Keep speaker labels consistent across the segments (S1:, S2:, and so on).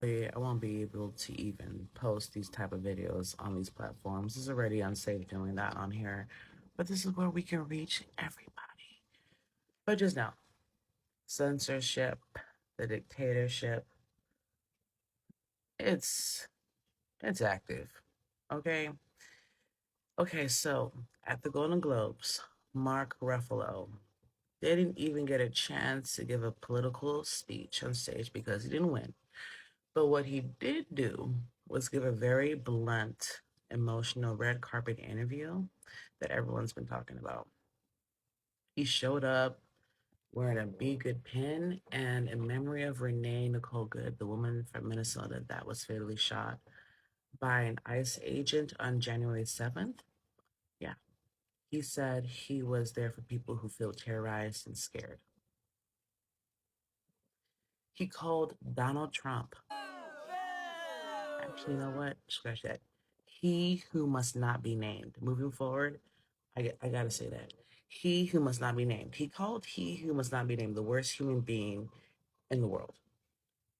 S1: I won't be able to even post these type of videos on these platforms. It's already unsafe doing that on here. But this is where we can reach everybody. But just know, censorship, the dictatorship, it's it's active. Okay? Okay, so at the Golden Globes, Mark Ruffalo didn't even get a chance to give a political speech on stage because he didn't win. But what he did do was give a very blunt, emotional red carpet interview that everyone's been talking about. He showed up wearing a Be Good pin and in memory of Renee Nicole Good, the woman from Minnesota that was fatally shot by an ICE agent on January 7th. Yeah, he said he was there for people who feel terrorized and scared. He called Donald Trump. Actually, you know what? Scratch that. He who must not be named. Moving forward, I gotta say that. He who must not be named. He called he who must not be named the worst human being in the world,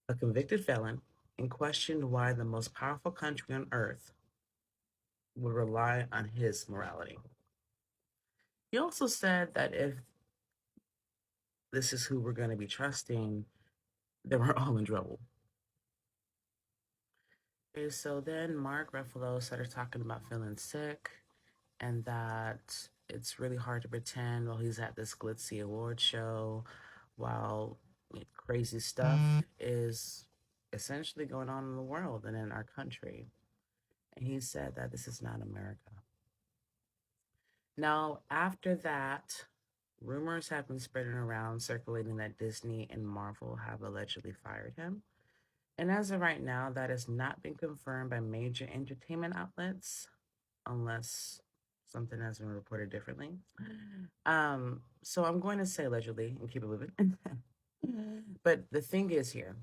S1: a convicted felon, and questioned why the most powerful country on earth would rely on his morality. He also said that if this is who we're going to be trusting, then we're all in trouble. Okay, so then Mark Ruffalo started talking about feeling sick and that it's really hard to pretend while he's at this glitzy award show, while crazy stuff is essentially going on in the world and in our country. And he said that this is not America. Now, after that, rumors have been spreading around circulating that Disney and Marvel have allegedly fired him. And as of right now, that has not been confirmed by major entertainment outlets, unless something has been reported differently. So I'm going to say allegedly and keep it moving. But the thing is here,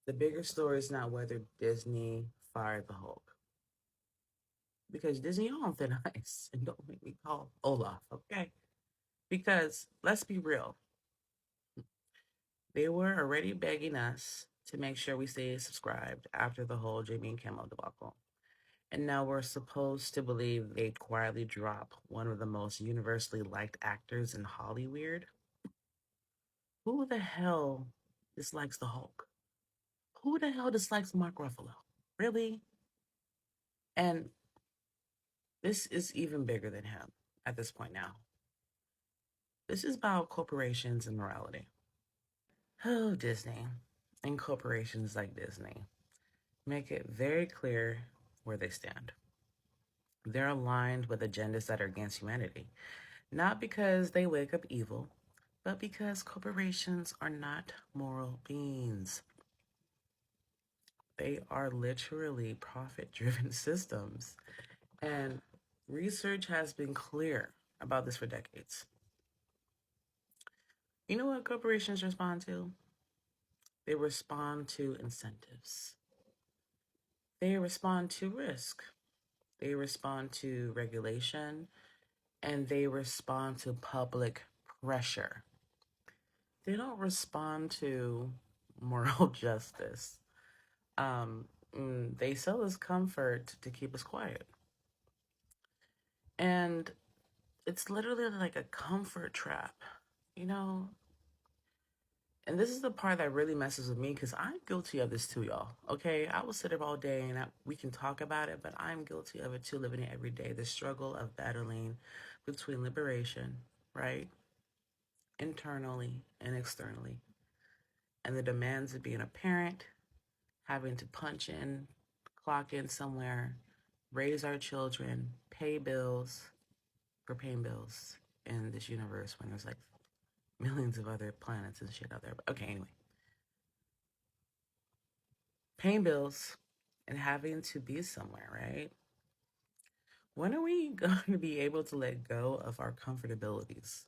S1: the bigger story is not whether Disney fired the Hulk. Because Disney on thin ice. And don't make me call Olaf, okay? Because let's be real, they were already begging us to make sure we stay subscribed after the whole Jamie and Kimmel debacle. And now we're supposed to believe they quietly drop one of the most universally liked actors in Hollywood. Who the hell dislikes the Hulk? Who the hell dislikes Mark Ruffalo? Really? And this is even bigger than him at this point now. This is about corporations and morality. Oh, Disney and corporations like Disney make it very clear where they stand. They're aligned with agendas that are against humanity, not because they wake up evil, but because corporations are not moral beings. They are literally profit driven systems. And research has been clear about this for decades. You know what corporations respond to? They respond to incentives, they respond to risk, they respond to regulation, and they respond to public pressure. They don't respond to moral justice. They sell us comfort to keep us quiet. And it's literally like a comfort trap, you know? And this is the part that really messes with me because I'm guilty of this too, y'all. Okay, I will sit there all day and we can talk about it, but I'm guilty of it too, living it every day. The struggle of battling between liberation, right, internally and externally, and the demands of being a parent, having to punch in, clock in somewhere, raise our children, pay bills for paying bills in this universe when there's like millions of other planets and shit out there. But okay, anyway, paying bills and having to be somewhere, right? When are we going to be able to let go of our comfortabilities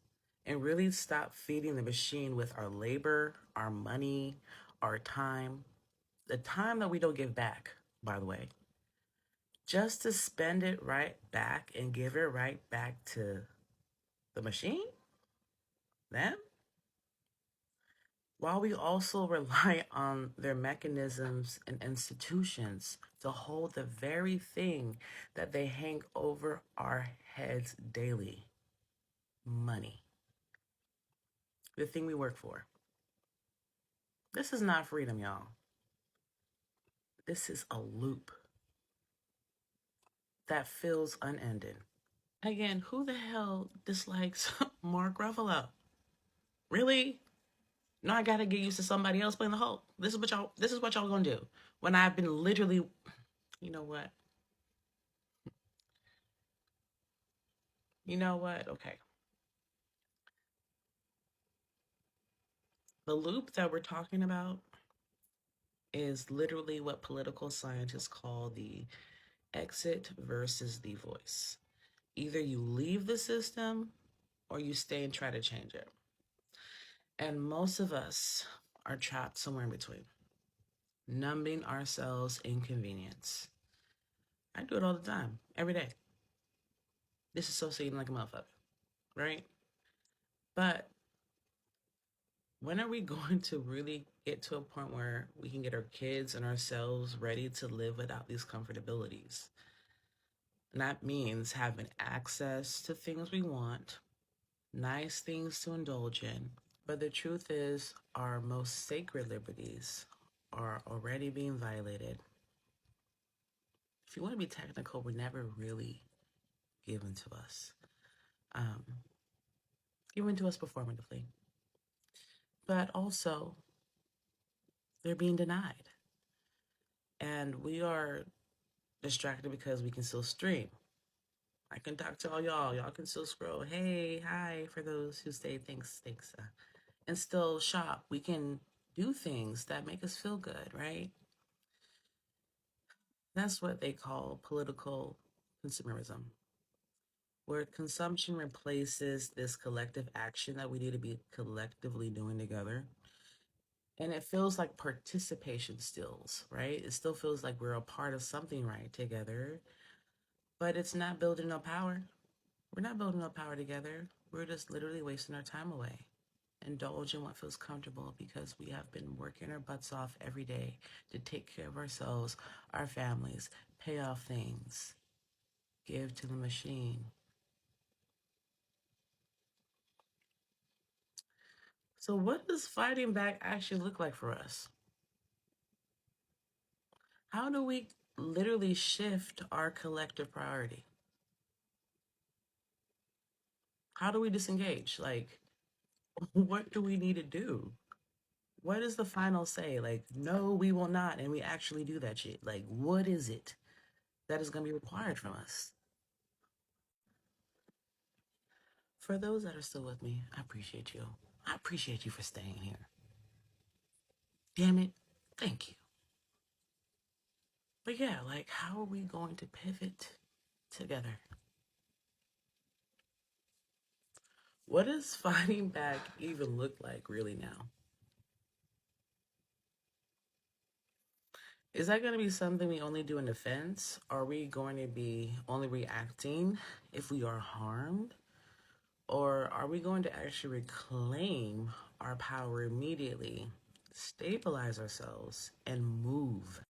S1: and really stop feeding the machine with our labor, our money, our time, the time that we don't give back, by the way, just to spend it right back and give it right back to the machine? Them? while we also rely on their mechanisms and institutions to hold the very thing that they hang over our heads daily: money, the thing we work for. This is not freedom, y'all. This is a loop that feels unending. Again, who the hell dislikes Mark Ruffalo? Really? No, I gotta get used to somebody else playing the Hulk. This is what y'all gonna do. When I've been literally, you know what? You know what? Okay. The loop that we're talking about is literally what political scientists call the exit versus the voice. Either you leave the system or you stay and try to change it. And most of us are trapped somewhere in between, numbing ourselves inconvenience. I do it all the time, every day. Disassociating like a motherfucker, right? But when are we going to really get to a point where we can get our kids and ourselves ready to live without these comfortabilities? And that means having access to things we want, nice things to indulge in. But the truth is, our most sacred liberties are already being violated. If you want to be technical, we're never really given to us. Um, Given to us performatively. But also, they're being denied. And we are distracted because we can still stream. I can talk to all y'all. Y'all can still scroll. Hey, hi, for those who say thanks, thanks. And still shop. We can do things that make us feel good, right? That's what they call political consumerism, where consumption replaces this collective action that we need to be collectively doing together. And it feels like participation stills, right? It still feels like we're a part of something right together, but it's not building no power. We're not building no power together. We're just literally wasting our time away. Indulge in what feels comfortable because we have been working our butts off every day to take care of ourselves, our families, pay off things, give to the machine. So, what does fighting back actually look like for us? How do we literally shift our collective priority? How do we disengage? Like, what do we need to do? What is the final say? Like, no, we will not. And we actually do that shit. Like, what is it that is going to be required from us? For those that are still with me, I appreciate you. I appreciate you for staying here. Damn it. Thank you. But yeah, like, how are we going to pivot together? What does fighting back even look like really now? Is that going to be something we only do in defense? Are we going to be only reacting if we are harmed? Or are we going to actually reclaim our power immediately, stabilize ourselves, and move?